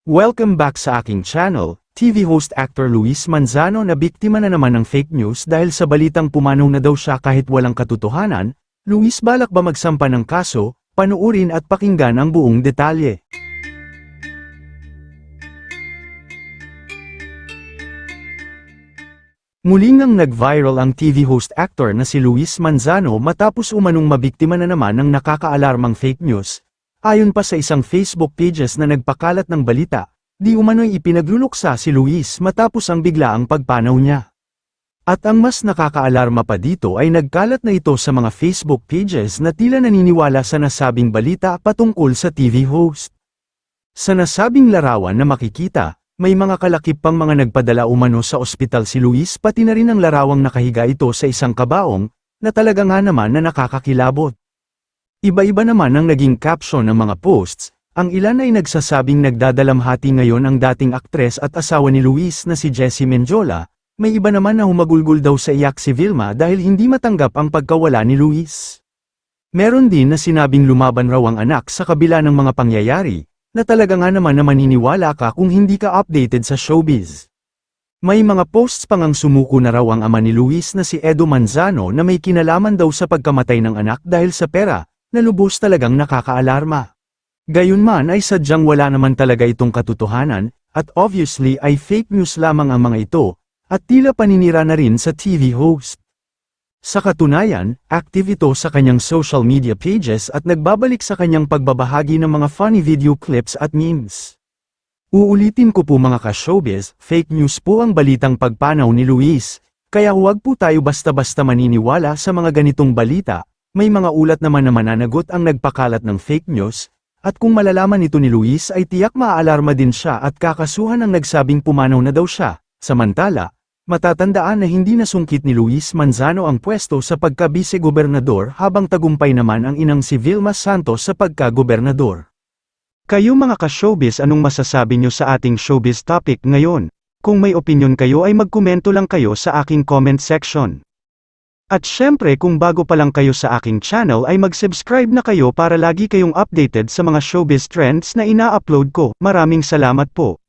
Welcome back sa aking channel. TV host actor Luis Manzano na biktima na naman ng fake news dahil sa balitang pumanaw na daw siya kahit walang katotohanan. Luis, balak ba magsampa ng kaso? Panuurin at pakinggan ang buong detalye. Muling nang nag-viral ang TV host actor na si Luis Manzano matapos umanong mabiktima na naman ng nakakaalarmang fake news. Ayon pa sa isang Facebook pages na nagpakalat ng balita, di umano'y ipinagluluksa si Luis matapos ang biglaang pagpanaw niya. At ang mas nakakaalarma pa dito ay nagkalat na ito sa mga Facebook pages na tila naniniwala sa nasabing balita patungkol sa TV host. Sa nasabing larawan na makikita, may mga kalakip pang mga nagpadala umano sa ospital si Luis, pati na rin ang larawang nakahiga ito sa isang kabaong, na talaga nga naman na nakakakilabot. Iba-iba naman ang naging caption ng mga posts, ang ilan ay nagsasabing nagdadalamhati ngayon ang dating aktres at asawa ni Luis na si Jessie Mendiola, may iba naman na humagulgol daw sa iyak si Vilma dahil hindi matanggap ang pagkawala ni Luis. Meron din na sinabing lumaban raw ang anak sa kabila ng mga pangyayari, na talaga nga naman na maniniwala ka kung hindi ka updated sa showbiz. May mga posts pang ang sumuko na raw ang ama ni Luis na si Edo Manzano na may kinalaman daw sa pagkamatay ng anak dahil sa pera, na lubos talagang nakakaalarma. Gayunman ay sadyang wala naman talaga itong katotohanan, at obviously ay fake news lamang ang mga ito, at tila paninira na rin sa TV host. Sa katunayan, active ito sa kanyang social media pages at nagbabalik sa kanyang pagbabahagi ng mga funny video clips at memes. Uulitin ko po mga ka-showbiz, fake news po ang balitang pagpanaw ni Luis, kaya huwag po tayo basta-basta maniniwala sa mga ganitong balita. May mga ulat naman na mananagot ang nagpakalat ng fake news, at kung malalaman ito ni Luis ay tiyak maaalarma din siya at kakasuhan ang nagsabing pumanaw na daw siya. Samantala, matatandaan na hindi nasungkit ni Luis Manzano ang pwesto sa pagka-vice-gobernador habang tagumpay naman ang inang si Vilma Santos sa pagka-gobernador. Kayo mga ka-showbiz, anong masasabi nyo sa ating showbiz topic ngayon? Kung may opinion kayo ay magkomento lang kayo sa aking comment section. At syempre kung bago pa lang kayo sa aking channel ay mag-subscribe na kayo para lagi kayong updated sa mga showbiz trends na ina-upload ko. Maraming salamat po.